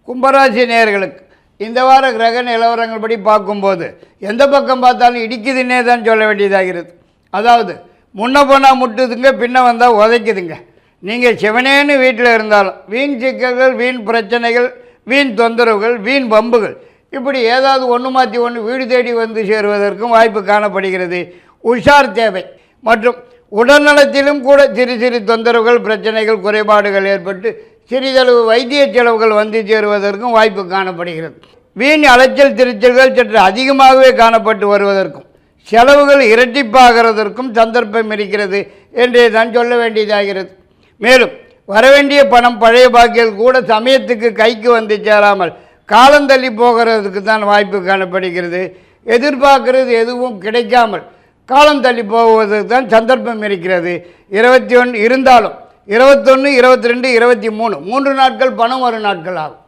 கும்பராசி நேயர்களுக்கு இந்த வார கிரக நிலவரங்கள் படி பார்க்கும்போது எந்த பக்கம் பார்த்தாலும் இடிக்குதுன்னே தான் சொல்ல வேண்டியதாகிறது. அதாவது முன்ன போனால் முட்டுதுங்க, பின்ன வந்தால் உதைக்குதுங்க. நீங்கள் சிவனேன்னு வீட்டில் இருந்தாலும் வீண் சிக்கல்கள், வீண் பிரச்சனைகள், வீண் தொந்தரவுகள், வீண் பம்புகள், இப்படி ஏதாவது ஒன்று மாற்றி ஒன்று வீடு தேடி வந்து சேருவதற்கும் வாய்ப்பு காணப்படுகிறது. உஷார் தேவை. மற்றும் உடல்நலத்திலும் கூட சிறு சிறு தொந்தரவுகள், பிரச்சனைகள், குறைபாடுகள் ஏற்பட்டு சிறிதளவு வைத்திய செலவுகள் வந்து சேருவதற்கும் வாய்ப்பு காணப்படுகிறது. வீண் அலைச்சல் திருச்சல்கள் சற்று அதிகமாகவே காணப்பட்டு வருவதற்கும் செலவுகள் இரட்டிப்பாகிறதற்கும் சந்தர்ப்பம் இருக்கிறது என்றே தான் சொல்ல வேண்டியதாகிறது. மேலும் வரவேண்டிய பணம், பழைய பாக்கியல் கூட சமயத்துக்கு கைக்கு வந்து சேராமல் காலந்தள்ளி போகிறதுக்கு தான் வாய்ப்பு காணப்படுகிறது. எதிர்பார்க்கிறது எதுவும் கிடைக்காமல் காலம் தள்ளி போவதற்கு தான் சந்தர்ப்பம் இருக்கிறது. 21 இருந்தாலும் 21, 22, 23 3 நாட்கள் பணம் வரும் நாட்கள் ஆகும்.